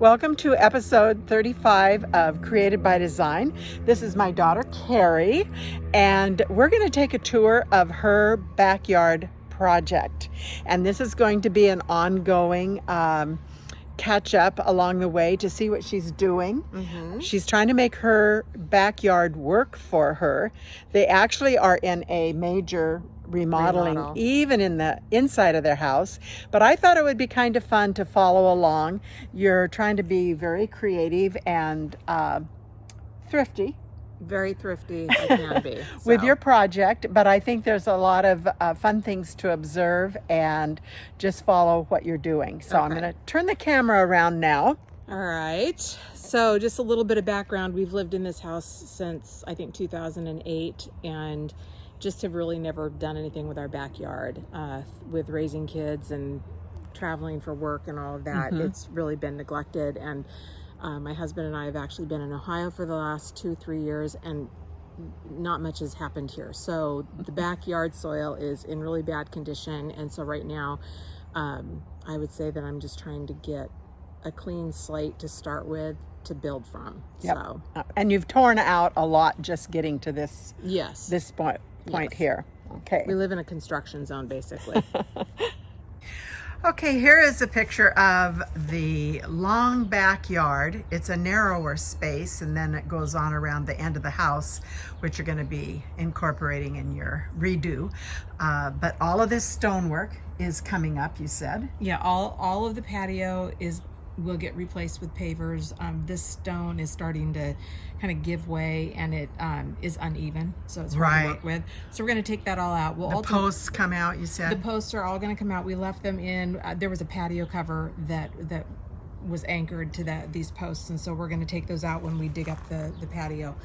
Welcome to episode 35 of Created by Design. This is my daughter, Carrie, and we're going to take a tour of her backyard project. And this is going to be an ongoing catch up along the way to see what she's doing. She's trying to make her backyard work for her. They actually are in a major remodeling, even in the inside of their house. But I thought it would be kind of fun to follow along. You're trying to be very creative and thrifty. Very thrifty, I can be. With your project, but I think there's a lot of fun things to observe and just follow what you're doing. So I'm going to turn the camera around now. All right. So just a little bit of background. We've lived in this house since, I think, 2008, and just have really never done anything with our backyard. With raising kids and traveling for work and all of that, it's really been neglected. And my husband and I have actually been in Ohio for the last 2-3 years, and not much has happened here. So the backyard soil is in really bad condition. And so right now, I would say that I'm just trying to get a clean slate to start with to build from. Yep. So, and you've torn out a lot just getting to this point Yes. here. Okay. We live in a construction zone, basically. Okay, here is a picture of the long backyard. It's a narrower space, and then it goes on around the end of the house, which you're going to be incorporating in your redo. But all of this stonework is coming up, you said? Yeah, all of the patio will get replaced with pavers. This stone is starting to kind of give way, and it is uneven, so it's hard to work with. So we're going to take that all out. The posts come out, you said? The posts are all going to come out. We left them in. There was a patio cover that was anchored to these posts, and so we're going to take those out when we dig up the patio.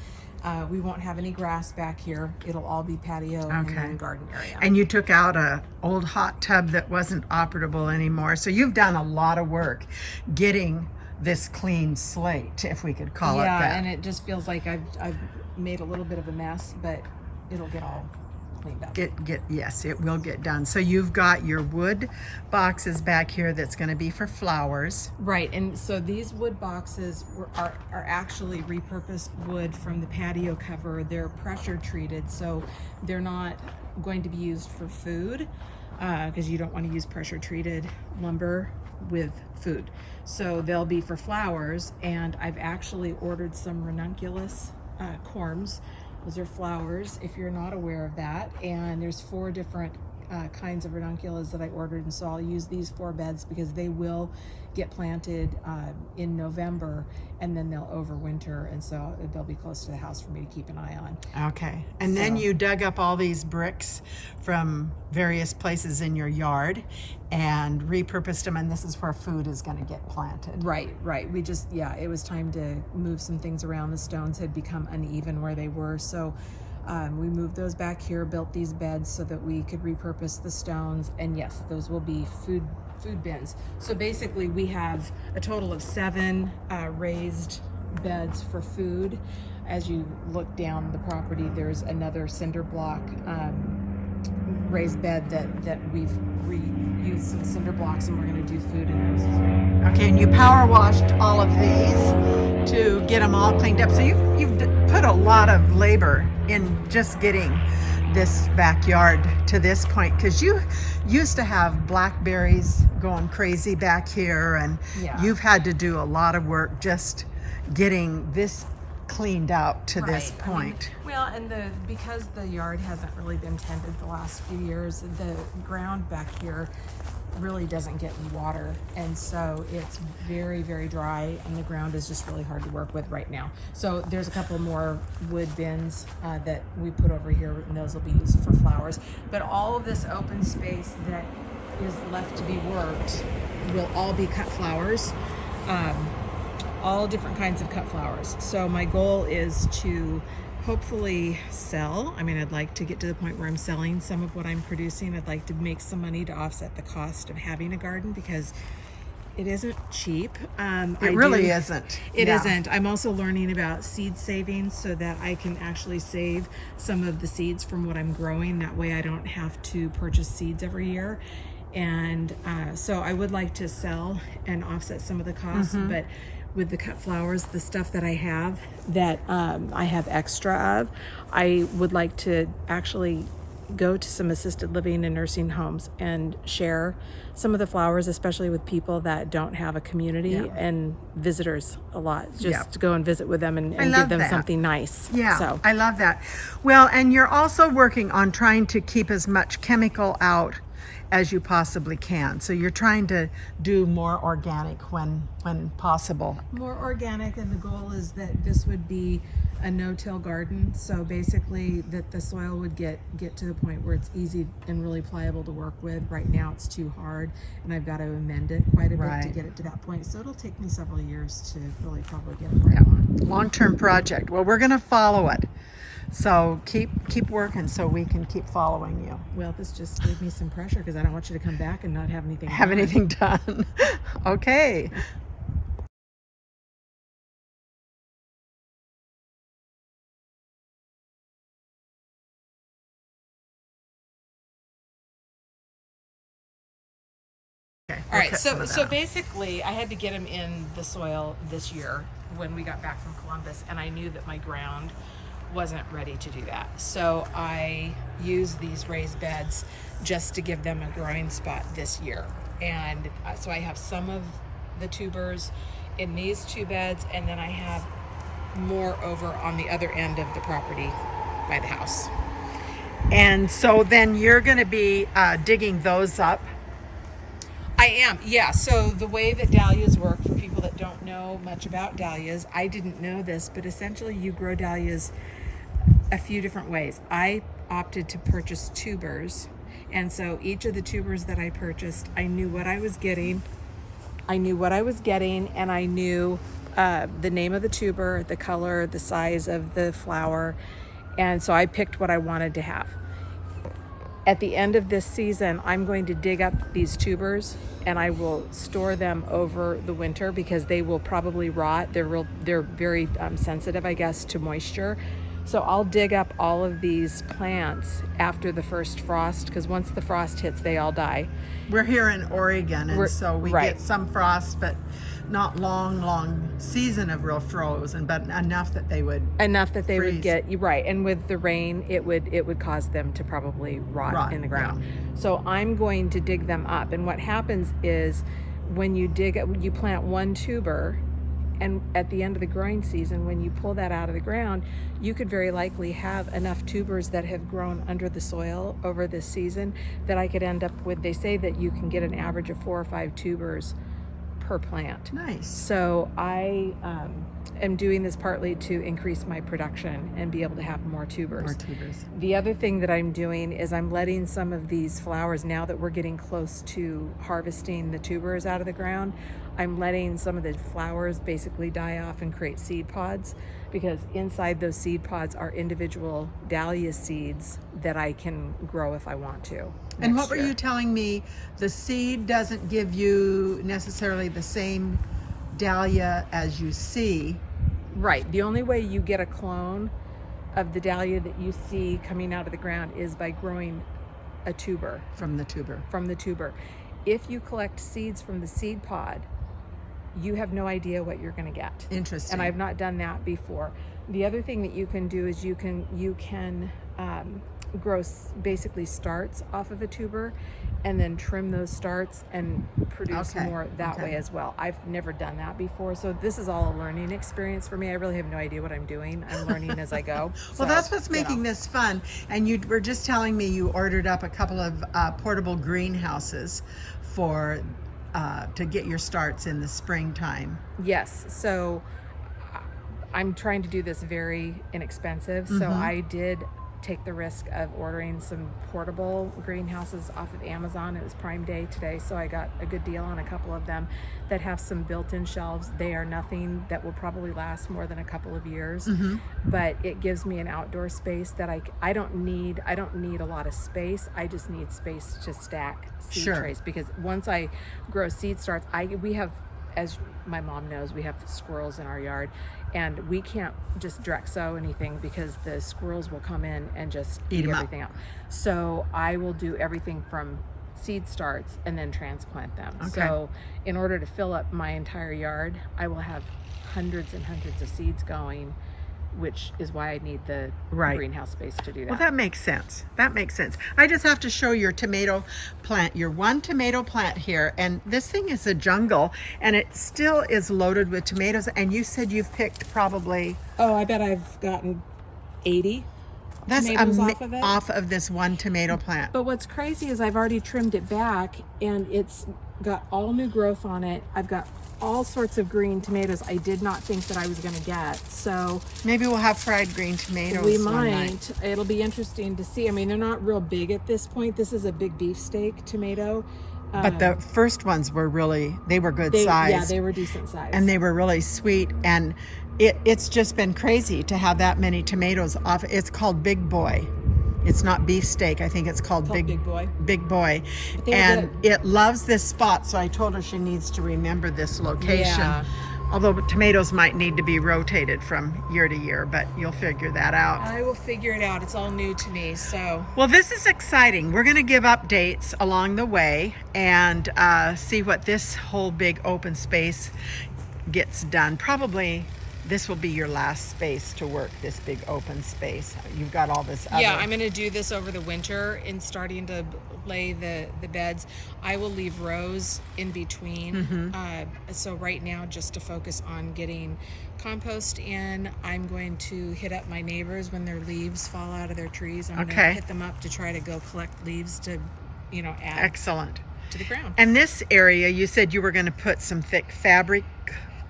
We won't have any grass back here. It'll all be patio and garden area. And you took out a old hot tub that wasn't operable anymore. So you've done a lot of work getting this clean slate, if we could call it that. Yeah, and it just feels like I've made a little bit of a mess, but it'll get all cleaned up. Yes, it will get done. So you've got your wood boxes back here that's going to be for flowers. Right, and so these wood boxes are actually repurposed wood from the patio cover. They're pressure treated, so they're not going to be used for food, because you don't want to use pressure treated lumber with food. So they'll be for flowers, and I've actually ordered some ranunculus corms. Those are flowers, if you're not aware of that. And there's 4 different kinds of ranunculus that I ordered, and so I'll use these 4 beds because they will get planted in November, and then they'll overwinter, and so they'll be close to the house for me to keep an eye on. Okay. And then you dug up all these bricks from various places in your yard and repurposed them, and this is where food is going to get planted. Right. We just, it was time to move some things around. The stones had become uneven where they were, so we moved those back here, built these beds so that we could repurpose the stones, and yes, those will be food bins. So basically we have a total of 7 raised beds for food. As you look down the property, there's another cinder block raised bed that we've reused some cinder blocks, and we're going to do food in those as well. Okay, and you power washed all of these to get them all cleaned up. So you've put a lot of labor in just getting this backyard to this point, because you used to have blackberries going crazy back here, and you've had to do a lot of work just getting this cleaned out to this point. Because the yard hasn't really been tended the last few years, the ground back here really doesn't get any water, and so it's very, very dry, and the ground is just really hard to work with right now. So there's a couple more wood bins that we put over here, and those will be used for flowers. But all of this open space that is left to be worked will all be cut flowers, all different kinds of cut flowers. So my goal is to hopefully sell. I'd like to get to the point where I'm selling some of what I'm producing. I'd like to make some money to offset the cost of having a garden, because it isn't cheap. It really isn't. It isn't. I'm also learning about seed savings so that I can actually save some of the seeds from what I'm growing. That way I don't have to purchase seeds every year. And so I would like to sell and offset some of the costs, but with the cut flowers, the stuff that I have that I have extra of, I would like to actually go to some assisted living and nursing homes and share some of the flowers, especially with people that don't have a community and visitors a lot, just to go and visit with them and give them something nice. Yeah, so I love that. Well, and you're also working on trying to keep as much chemical out as you possibly can. So you're trying to do more organic when possible. more organic, and the goal is that this would be a no-till garden. So basically that the soil would get to the point where it's easy and really pliable to work with. Right now it's too hard, and I've got to amend it quite a bit to get it to that point. So it'll take me several years to really probably get it where I want. Long-term project. Well, we're going to follow it. So keep working so we can keep following you. Well, this just gave me some pressure because I don't want you to come back and not have anything Done. Okay. All right, so basically I had to get them in the soil this year when we got back from Columbus, and I knew that my ground wasn't ready to do that. So I used these raised beds just to give them a growing spot this year. And so I have some of the tubers in these two beds, and then I have more over on the other end of the property by the house. And so then you're going to be digging those up. I am, yeah. So the way that dahlias work, for people that don't know much about dahlias, I didn't know this, but essentially you grow dahlias a few different ways. I opted to purchase tubers, and so each of the tubers that I purchased, I knew what I was getting. And I knew the name of the tuber, the color, the size of the flower, and so I picked what I wanted to have. At the end of this season, I'm going to dig up these tubers and I will store them over the winter because they will probably rot. They're very sensitive, I guess, to moisture. So I'll dig up all of these plants after the first frost, because once the frost hits, they all die. We're here in Oregon, and so we get some frost, but not long season of real frozen, but enough that they would would get right. And with the rain, it would cause them to probably rot in the ground. So I'm going to dig them up, and what happens is when you you plant one tuber, and at the end of the growing season, when you pull that out of the ground, you could very likely have enough tubers that have grown under the soil over this season that I could end up with. They say that you can get an average of 4 or 5 tubers per plant. Nice. So I am doing this partly to increase my production and be able to have more tubers. The other thing that I'm doing is I'm letting some of these flowers, now that we're getting close to harvesting the tubers out of the ground, I'm letting some of the flowers basically die off and create seed pods, because inside those seed pods are individual dahlia seeds that I can grow if I want to. And what were you telling me? The seed doesn't give you necessarily the same dahlia as you see. Right. The only way you get a clone of the dahlia that you see coming out of the ground is by growing a tuber. From the tuber. If you collect seeds from the seed pod, you have no idea what you're going to get. Interesting. And I've not done that before. The other thing that you can do is you can grow basically starts off of a tuber and then trim those starts and produce more that way as well. I've never done that before, so this is all a learning experience for me. I really have no idea what I'm doing. I'm learning as I go. Well, that's what's making this fun. And you were just telling me you ordered up a couple of portable greenhouses for to get your starts in the springtime. Yes, so I'm trying to do this very inexpensive. So I did take the risk of ordering some portable greenhouses off of Amazon. It was Prime Day today, so I got a good deal on a couple of them that have some built-in shelves. They are nothing that will probably last more than a couple of years, but it gives me an outdoor space that I don't need a lot of space. I just need space to stack seed trays, because once I grow seed starts, we have, as my mom knows, we have squirrels in our yard, and we can't just direct sow anything because the squirrels will come in and just eat everything out. So I will do everything from seed starts and then transplant them. Okay. So in order to fill up my entire yard, I will have hundreds and hundreds of seeds going, which is why I need the greenhouse space to do that. Well, that makes sense. That makes sense. I just have to show your tomato plant, your one tomato plant here. And this thing is a jungle, and it still is loaded with tomatoes. And you said you've picked probably... Oh, I bet I've gotten 80 That's tomatoes off of it. Off of this one tomato plant. But what's crazy is I've already trimmed it back, and it's got all new growth on it. I've got all sorts of green tomatoes I did not think that I was going to get. So maybe we'll have fried green tomatoes. We might. It'll be interesting to see. I mean, they're not real big at this point. This is a big beefsteak tomato. But the first ones were they were good size. Yeah, they were decent size. And they were really sweet. And it's just been crazy to have that many tomatoes off. It's called Big Boy. It's not beefsteak. I think it's called Big Boy. Big Boy. And it loves this spot, so I told her she needs to remember this location. Yeah. Although tomatoes might need to be rotated from year to year, but you'll figure that out. I will figure it out. It's all new to me, so. Well, this is exciting. We're going to give updates along the way and see what this whole big open space gets done. Probably this will be your last space to work, this big open space. You've got all this other... Yeah, I'm going to do this over the winter and starting to lay the beds. I will leave rows in between. So right now, just to focus on getting compost in, I'm going to hit up my neighbors when their leaves fall out of their trees. I'm going to hit them up to try to go collect leaves to, add Excellent. to the ground. And this area, you said you were going to put some thick fabric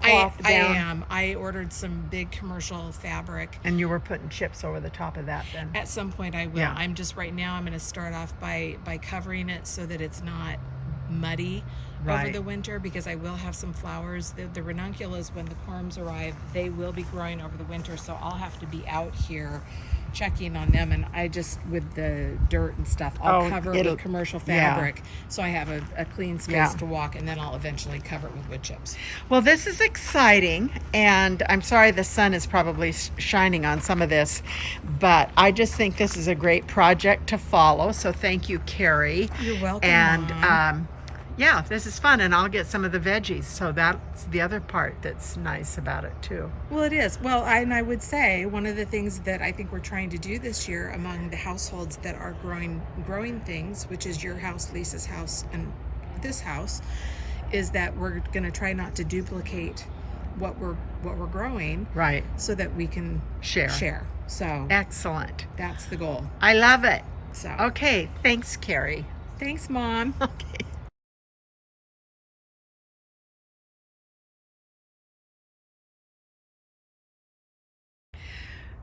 cloth I down. am. I ordered some big commercial fabric. And you were putting chips over the top of that then? At some point I will. Yeah. I'm just right now I'm going to start off by covering it so that it's not muddy over the winter, because I will have some flowers. The ranunculus, when the corms arrive, they will be growing over the winter, so I'll have to be out here checking on them, and I just, with the dirt and stuff, I'll cover it with commercial fabric, so I have a clean space to walk, and then I'll eventually cover it with wood chips. Well, this is exciting, and I'm sorry the sun is probably shining on some of this, but I just think this is a great project to follow, so thank you, Carrie. You're welcome, And Mom. yeah, this is fun, and I'll get some of the veggies, so that's the other part that's nice about it too. Well, it is. Well, I would say one of the things that I think we're trying to do this year among the households that are growing things, which is your house, Lisa's house, and this house, is that we're going to try not to duplicate what we're growing, Right. so that we can share. So Excellent. that's the goal. I love it. So Okay, thanks, Carrie. thanks, Mom. Okay.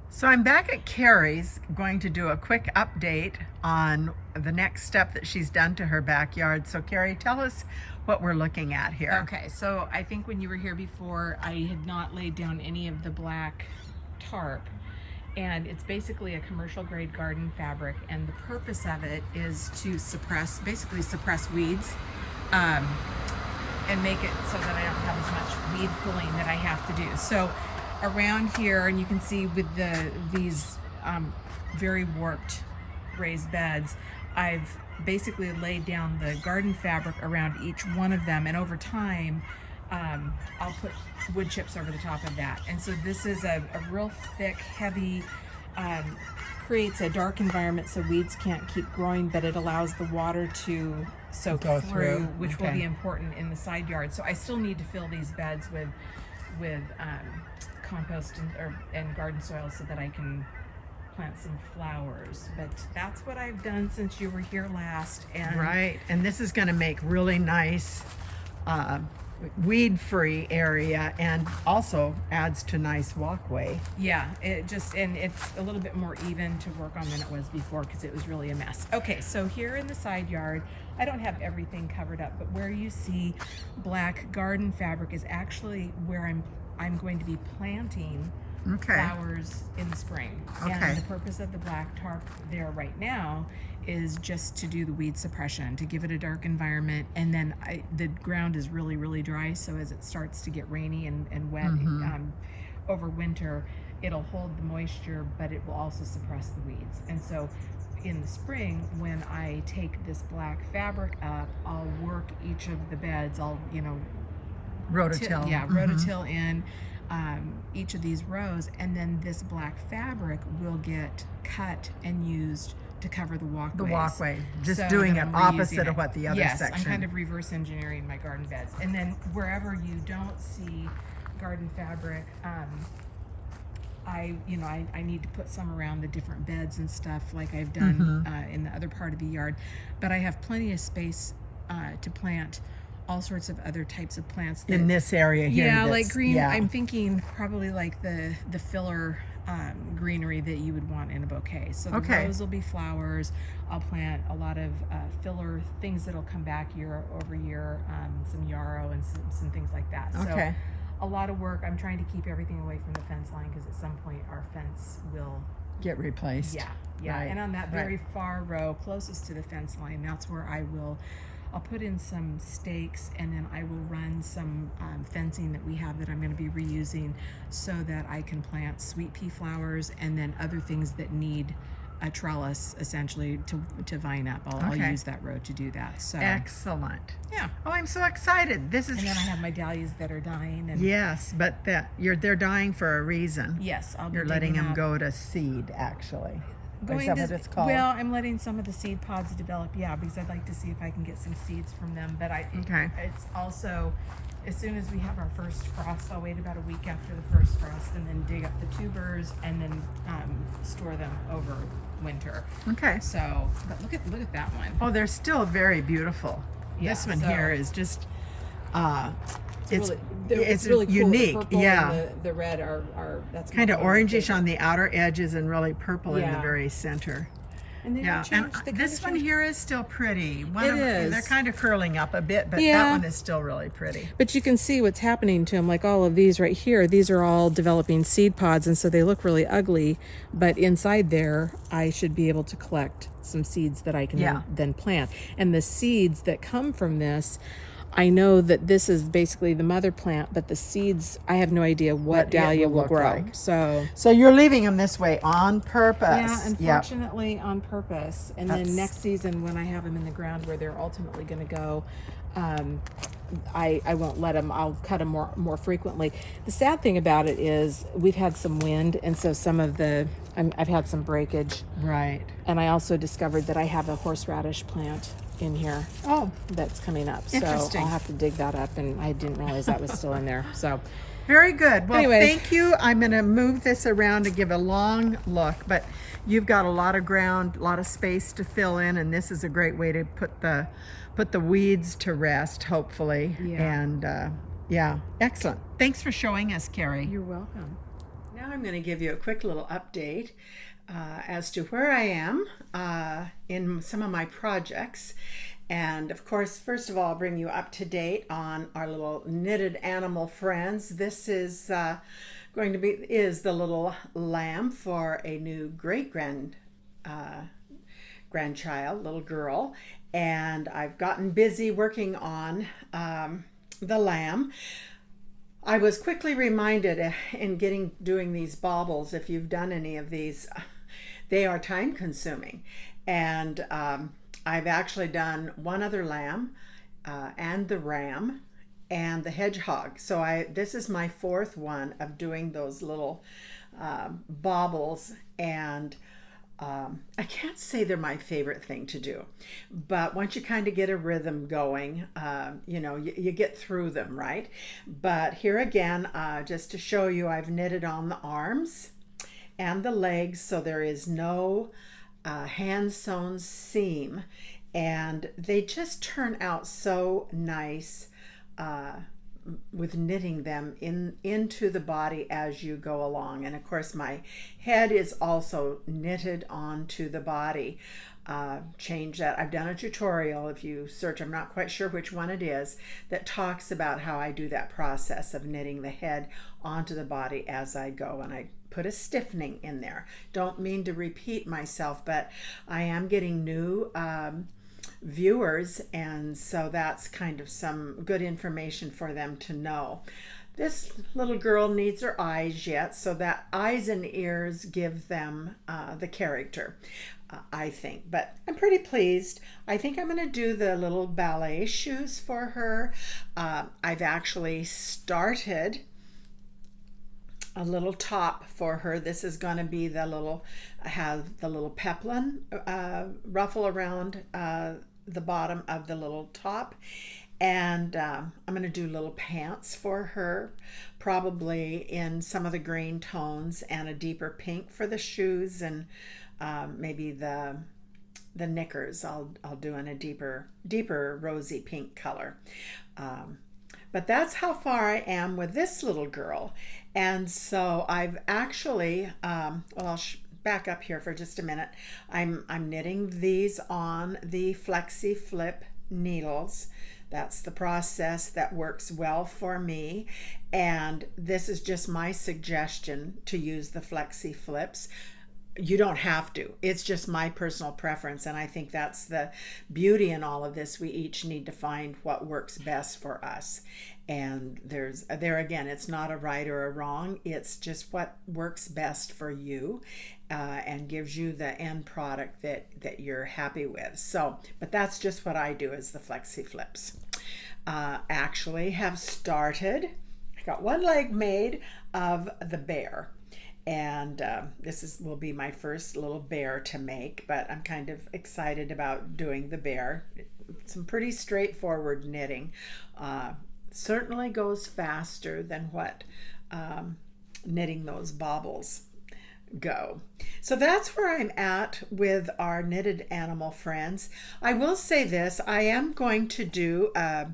So I'm back at Carrie's, going to do a quick update on the next step that she's done to her backyard. So Carrie, tell us what we're looking at here. Okay, so I think when you were here before, I had not laid down any of the black tarp, and it's basically a commercial grade garden fabric, and the purpose of it is to suppress weeds, and make it so that I don't have as much weed pulling that I have to do. So around here, and you can see with these very warped raised beds, I've basically laid down the garden fabric around each one of them, and over time I'll put wood chips over the top of that. And so this is a real thick, heavy, creates a dark environment so weeds can't keep growing, but it allows the water to soak through, which will be important in the side yard. So I still need to fill these beds with compost and garden soil so that I can plant some flowers. But that's what I've done since you were here last. And Right, and this is going to make really nice weed-free area, and also adds to nice walkway. yeah, it's a little bit more even to work on than it was before, because it was really a mess. Okay, so here in the side yard, I don't have everything covered up, but where you see black garden fabric is actually where I'm going to be planting flowers in the spring. Okay. And the purpose of the black tarp there right now is just to do the weed suppression, to give it a dark environment. And then the ground is really, really dry, so as it starts to get rainy and wet over winter, it'll hold the moisture, but it will also suppress the weeds. And so in the spring, when I take this black fabric up, I'll work each of the beds. I'll, Rototill. rototill in each of these rows, and then this black fabric will get cut and used to cover the walkways. The walkway, just So doing that it I'm opposite reusing of what the other yes, section. I'm kind of reverse engineering my garden beds. And then wherever you don't see garden fabric, I need to put some around the different beds and stuff like I've done in the other part of the yard. But I have plenty of space to plant all sorts of other types of plants. In this area here. Yeah, like green. Yeah. I'm thinking probably like the filler greenery that you would want in a bouquet. So the rose will be flowers. I'll plant a lot of filler things that'll come back year over year, some yarrow and some things like that. So a lot of work. I'm trying to keep everything away from the fence line because at some point our fence will get replaced. Yeah. Right. And on that very far row closest to the fence line, that's where I'll put in some stakes, and then I will run some fencing that we have that I'm going to be reusing so that I can plant sweet pea flowers and then other things that need a trellis essentially to vine up. I'll use that row to do that. So excellent. Yeah. Oh, I'm so excited. This is. And then I have my dahlias that are dying. And yes, but they're dying for a reason. Yes, You're letting them go to seed, actually. Is that what it's called? Well, I'm letting some of the seed pods develop, because I'd like to see if I can get some seeds from them. But it's also, as soon as we have our first frost, I'll wait about a week after the first frost and then dig up the tubers and then store them over winter. Okay. So, but look at that one. Oh, they're still very beautiful. Yeah, this one here is just, it's really cool. unique. The purple and the red are that's kind of orangish on the outer edges and really purple in the very center. And this one here is still pretty. They're kind of curling up a bit, but that one is still really pretty. But you can see what's happening to them, like all of these right here. These are all developing seed pods, and so they look really ugly. But inside there, I should be able to collect some seeds that I can then plant. And the seeds that come from this, I know that this is basically the mother plant, but the seeds, I have no idea what dahlia will grow. Like. So you're leaving them this way on purpose. Yeah, unfortunately on purpose. And then next season when I have them in the ground where they're ultimately going to go, I won't let them. I'll cut them more frequently. The sad thing about it is we've had some wind, and so some of I've had some breakage. Right. And I also discovered that I have a horseradish plant in here. Oh, that's coming up. So interesting. I'll have to dig that up, and I didn't realize that was still in there. So very good. Well, anyways, thank you. I'm going to move this around to give a long look, but you've got a lot of ground, a lot of space to fill in, and this is a great way to put the weeds to rest, hopefully. And excellent. Thanks for showing us, Carrie. You're welcome. Now I'm going to give you a quick little update as to where I am in some of my projects. And of course, first of all, I'll bring you up to date on our little knitted animal friends. This is going to be the little lamb for a new grandchild, little girl. And I've gotten busy working on the lamb. I was quickly reminded in doing these baubles, if you've done any of these, they are time consuming. And I've actually done one other lamb and the ram and the hedgehog. So this is my fourth one of doing those little baubles, and I can't say they're my favorite thing to do, but once you kind of get a rhythm going, you get through them, right? But here again, just to show you, I've knitted on the arms and the legs, so there is no hand sewn seam, and they just turn out so nice with knitting them into the body as you go along. And of course my head is also knitted onto the body. Change that. I've done a tutorial, if you search, I'm not quite sure which one it is, that talks about how I do that process of knitting the head onto the body as I go, and I put a stiffening in there. Don't mean to repeat myself, but I am getting new viewers, and so that's kind of some good information for them to know. This little girl needs her eyes yet, so that eyes and ears give them the character, I think. But I'm pretty pleased. I think I'm going to do the little ballet shoes for her. I've actually started a little top for her. This is going to be the little, have the little peplum ruffle around the bottom of the little top. And I'm going to do little pants for her, probably in some of the green tones and a deeper pink for the shoes, and maybe the knickers I'll do in a deeper rosy pink color. But that's how far I am with this little girl. And so I've actually, well, I'll back up here for just a minute. I'm knitting these on the Flexi Flip needles. That's the process that works well for me. And this is just my suggestion to use the Flexi Flips. You don't have to. It's just my personal preference, and I think that's the beauty in all of this. We each need to find what works best for us. And there again, it's not a right or a wrong. It's just what works best for you and gives you the end product that you're happy with. So, but that's just what I do as the Flexi Flips. Actually have started. I got one leg made of the bear. And this will be my first little bear to make, but I'm kind of excited about doing the bear. Some pretty straightforward knitting. Certainly goes faster than what knitting those baubles go. So that's where I'm at with our knitted animal friends. I will say this, I am going to do a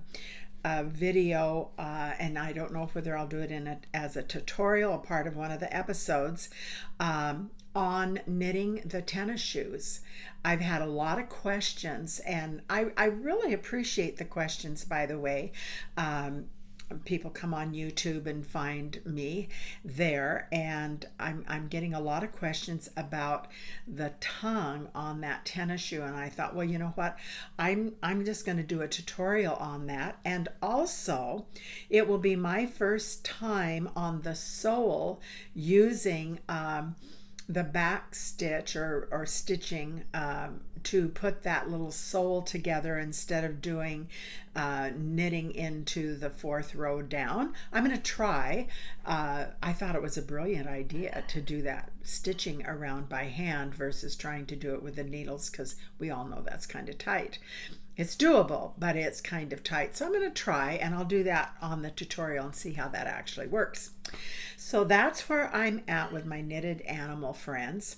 video, and I don't know whether I'll do it as a tutorial, a part of one of the episodes, on knitting the tennis shoes. I've had a lot of questions, and I really appreciate the questions, by the way. People come on YouTube and find me there, and I'm getting a lot of questions about the tongue on that tennis shoe, and I thought, well, you know what, I'm just going to do a tutorial on that. And also it will be my first time on the sole using the back stitch or stitching to put that little sole together instead of doing knitting into the fourth row down. I'm going to try. I thought it was a brilliant idea to do that stitching around by hand versus trying to do it with the needles, because we all know that's kind of tight. It's doable, but it's kind of tight. So I'm going to try, and I'll do that on the tutorial and see how that actually works. So that's where I'm at with my knitted animal friends.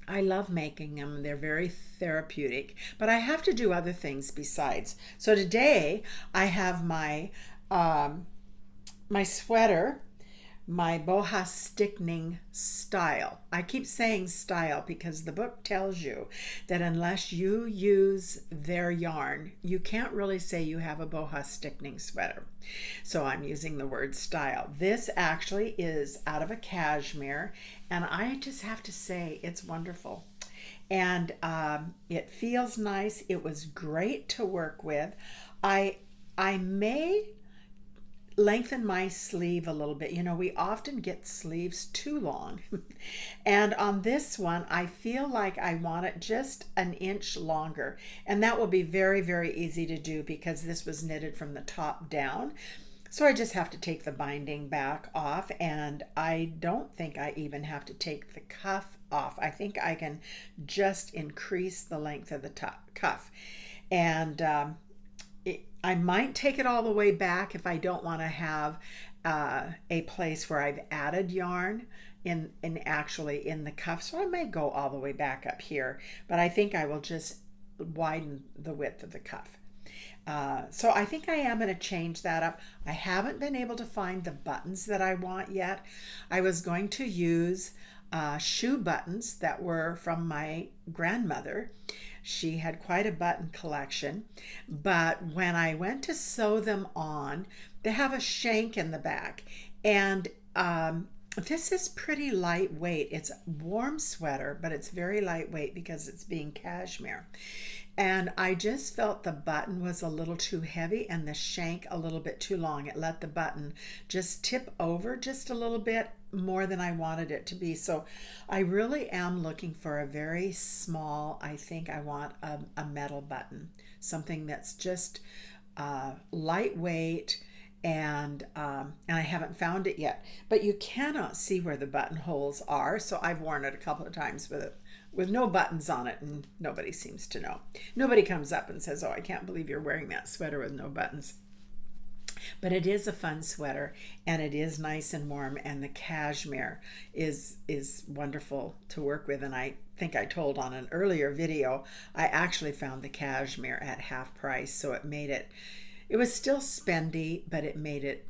I love making them. They're very therapeutic, but I have to do other things besides. So today I have my my sweater, my boha stickning style. I keep saying style because the book tells you that unless you use their yarn, you can't really say you have a boha stickning sweater. So I'm using the word style. This actually is out of a cashmere, and I just have to say it's wonderful. And it feels nice. It was great to work with. I may lengthen my sleeve a little bit. You know, we often get sleeves too long. And on this one, I feel like I want it just an inch longer. And that will be very, very easy to do because this was knitted from the top down. So I just have to take the binding back off, and I don't think I even have to take the cuff off. I think I can just increase the length of the cuff. And I might take it all the way back if I don't want to have a place where I've added yarn in actually in the cuff. So I may go all the way back up here, but I think I will just widen the width of the cuff. So I think I am going to change that up. I haven't been able to find the buttons that I want yet. I was going to use shoe buttons that were from my grandmother. She had quite a button collection, but when I went to sew them on, they have a shank in the back, and this is pretty lightweight. It's a warm sweater, but it's very lightweight because it's being cashmere. And I just felt the button was a little too heavy and the shank a little bit too long. It let the button just tip over just a little bit more than I wanted it to be. So I really am looking for a very small, I think I want a metal button, something that's just lightweight, and I haven't found it yet. But you cannot see where the buttonholes are, so I've worn it a couple of times with no buttons on it, and nobody seems to know. Nobody comes up and says, "Oh, I can't believe you're wearing that sweater with no buttons." But it is a fun sweater, and it is nice and warm, and the cashmere is wonderful to work with. And I think I told on an earlier video, I actually found the cashmere at half price, so it was still spendy, but it made it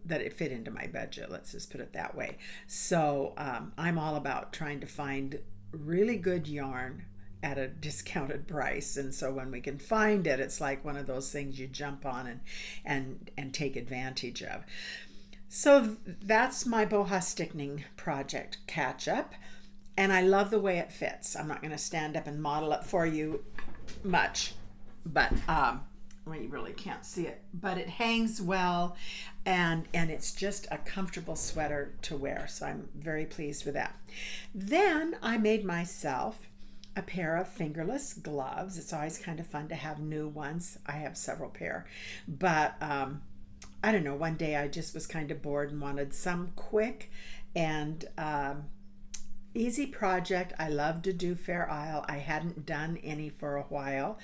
that it fit into my budget, let's just put it that way. So I'm all about trying to find really good yarn at a discounted price, and so when we can find it, it's like one of those things you jump on and take advantage of. So that's my boha stickning project catch up, and I love the way it fits. I'm not going to stand up and model it for you much, but well, you really can't see it, but it hangs well, and it's just a comfortable sweater to wear, so I'm very pleased with that. Then I made myself a pair of fingerless gloves. It's always kind of fun to have new ones. I have several pair, but I don't know, one day I just was kind of bored and wanted some quick and easy project. I love to do Fair Isle. I hadn't done any for a while,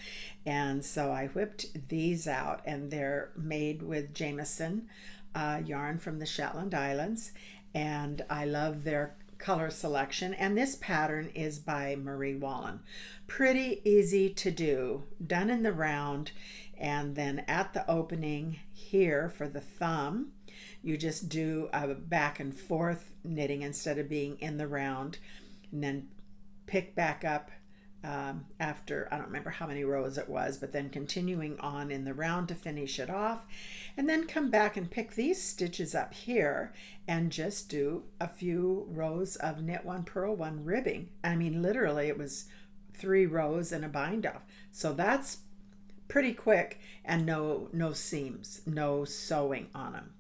and so I whipped these out, and they're made with Jameson yarn from the Shetland Islands, and I love their color selection. And this pattern is by Marie Wallen. Pretty easy to do, done in the round, and then at the opening here for the thumb, you just do a back and forth knitting instead of being in the round, and then pick back up after, I don't remember how many rows it was, but then continuing on in the round to finish it off, and then come back and pick these stitches up here and just do a few rows of knit one, purl one, ribbing. I mean, literally it was 3 rows and a bind off. So that's pretty quick, and no seams, no sewing on them.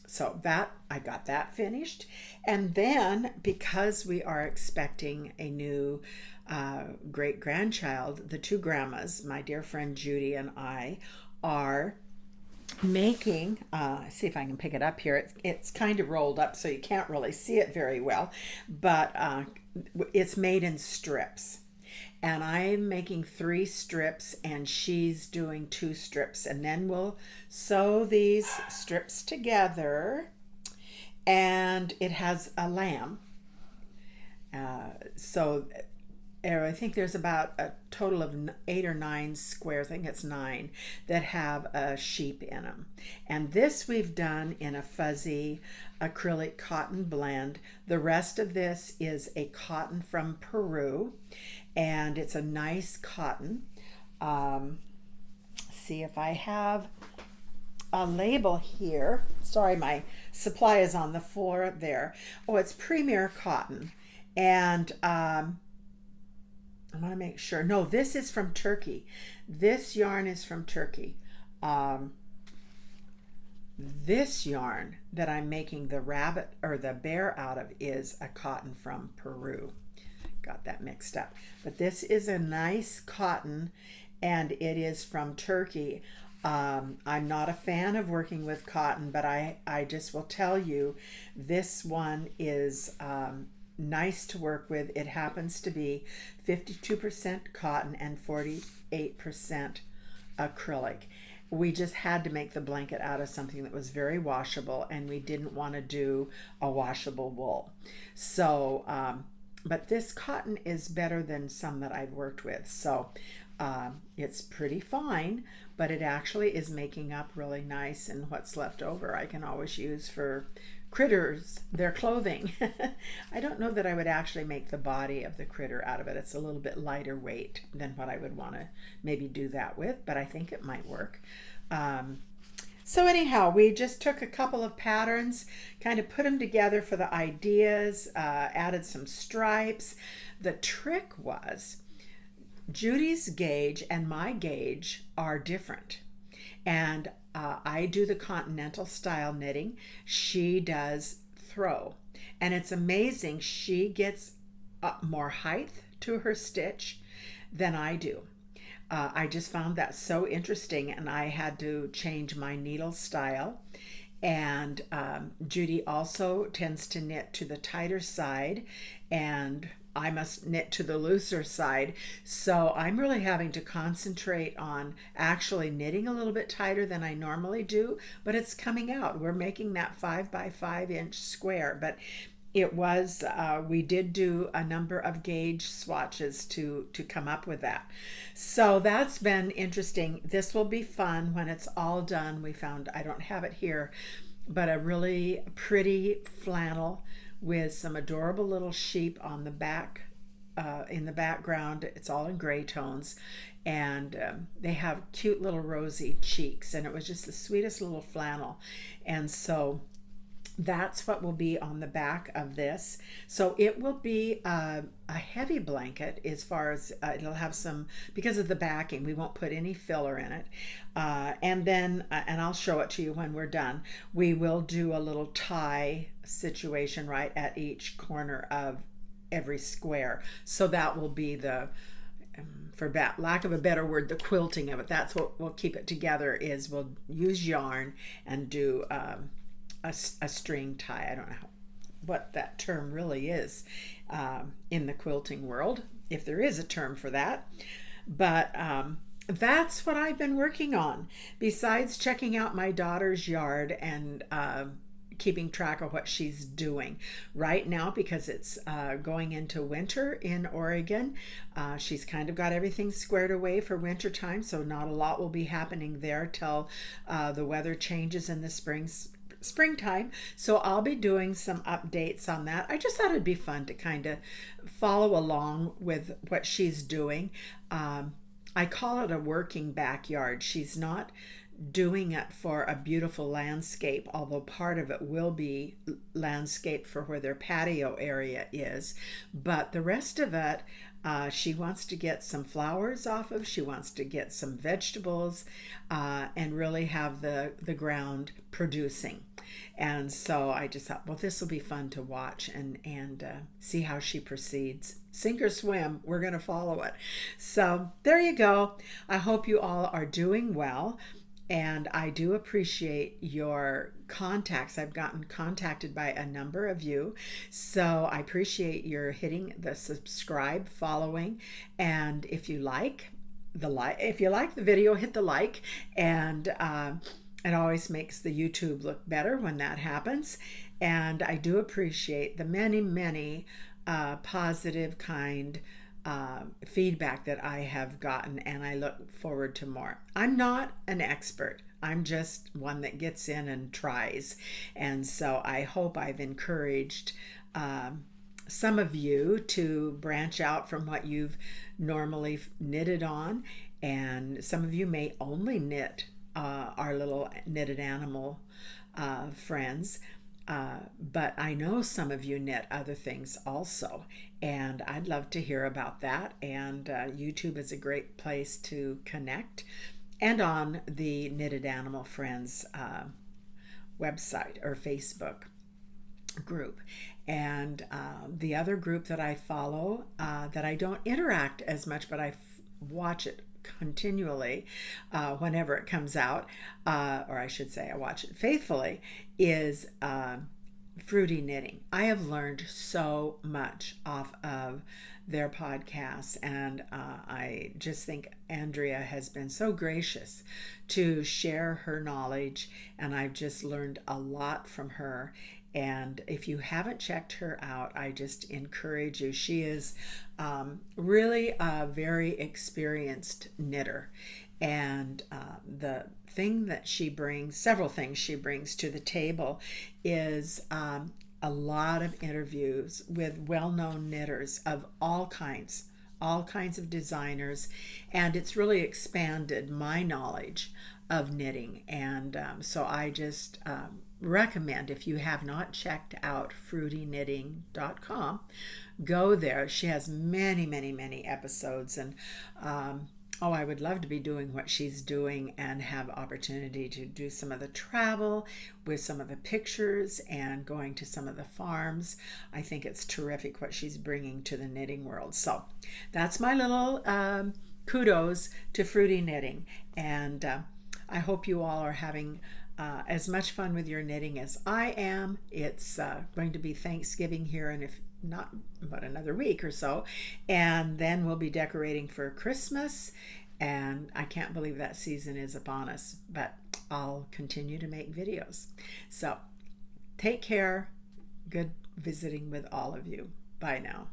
So that I got that finished, and then because we are expecting a new great grandchild, the 2 grandmas, my dear friend Judy and I, are making. See if I can pick it up here. It's kind of rolled up, so you can't really see it very well, but it's made in strips. And I'm making 3 strips, and she's doing 2 strips, and then we'll sew these strips together, and it has a lamb. So I think there's about a total of 8 or 9 squares, I think it's 9, that have a sheep in them. And this we've done in a fuzzy acrylic cotton blend. The rest of this is a cotton from Peru, and it's a nice cotton. See if I have a label here. Sorry, my supply is on the floor there. Oh, it's Premier Cotton, and I want to make sure. No, this is from Turkey. This yarn is from Turkey. This yarn that I'm making the rabbit or the bear out of is a cotton from Peru. Got that mixed up. But this is a nice cotton, and it is from Turkey. I'm not a fan of working with cotton, but I just will tell you, this one is nice to work with. It happens to be 52% cotton and 48% acrylic. We just had to make the blanket out of something that was very washable, and we didn't want to do a washable wool. So, but this cotton is better than some that I've worked with. So it's pretty fine, but it actually is making up really nice, and what's left over I can always use for critters, their clothing. I don't know that I would actually make the body of the critter out of it. It's a little bit lighter weight than what I would want to maybe do that with, but I think it might work. So anyhow, we just took a couple of patterns, kind of put them together for the ideas, added some stripes. The trick was Judy's gauge and my gauge are different. And I do the continental style knitting. She does throw. And it's amazing. She gets more height to her stitch than I do. I just found that so interesting, and I had to change my needle style. And Judy also tends to knit to the tighter side, and I must knit to the looser side. So I'm really having to concentrate on actually knitting a little bit tighter than I normally do, but it's coming out. We're making that 5 by 5 inch square, but it was we did do a number of gauge swatches to come up with that. So that's been interesting. This will be fun when it's all done. We found, I don't have it here, but a really pretty flannel with some adorable little sheep on the back, in the background. It's all in gray tones, and they have cute little rosy cheeks, and it was just the sweetest little flannel. And so that's what will be on the back of this. So it will be a heavy blanket, as far as it'll have some, because of the backing, we won't put any filler in it. And then, and I'll show it to you when we're done, we will do a little tie situation right at each corner of every square. So that will be the, for lack of a better word, the quilting of it. That's what will keep it together, is we'll use yarn and do a string tie. I don't know what that term really is in the quilting world, if there is a term for that. But that's what I've been working on, besides checking out my daughter's yard and keeping track of what she's doing right now, because it's going into winter in Oregon. She's kind of got everything squared away for winter time, so not a lot will be happening there till the weather changes in the springtime. So I'll be doing some updates on that. I just thought it'd be fun to kind of follow along with what she's doing. I call it a working backyard. She's not doing it for a beautiful landscape, although part of it will be landscape for where their patio area is, but the rest of it, she wants to get some flowers off of. She wants to get some vegetables, and really have the ground producing. And so I just thought, well, this will be fun to watch and see how she proceeds. Sink or swim, we're going to follow it. So there you go. I hope you all are doing well. And I do appreciate your contacts. I've gotten contacted by a number of you. So I appreciate your hitting the subscribe, following. And if you like the video, hit the like. And it always makes the YouTube look better when that happens. And I do appreciate the many positive, kind feedback that I have gotten, and I look forward to more. I'm not an expert. I'm just one that gets in and tries. And so I hope I've encouraged some of you to branch out from what you've normally knitted on. And some of you may only knit our little knitted animal friends. But I know some of you knit other things also, and I'd love to hear about that. And YouTube is a great place to connect, and on the Knitted Animal Friends website or Facebook group. And the other group that I follow, that I don't interact as much, but I watch it continually whenever it comes out, or I should say I watch it faithfully, is Fruity Knitting. I have learned so much off of their podcasts, and I just think Andrea has been so gracious to share her knowledge, and I've just learned a lot from her. And if you haven't checked her out, I just encourage you. She is really a very experienced knitter. And the thing that she brings, several things she brings to the table, is a lot of interviews with well-known knitters of all kinds of designers. And it's really expanded my knowledge of knitting. And so I just recommend, if you have not checked out fruityknitting.com, go there. She has many, many, many episodes, and oh, I would love to be doing what she's doing and have opportunity to do some of the travel with some of the pictures and going to some of the farms. I think it's terrific what she's bringing to the knitting world. So that's my little kudos to Fruity Knitting, and I hope you all are having as much fun with your knitting as I am. It's going to be Thanksgiving here in if not about another week or so, and then we'll be decorating for Christmas, and I can't believe that season is upon us, but I'll continue to make videos. So take care. Good visiting with all of you. Bye now.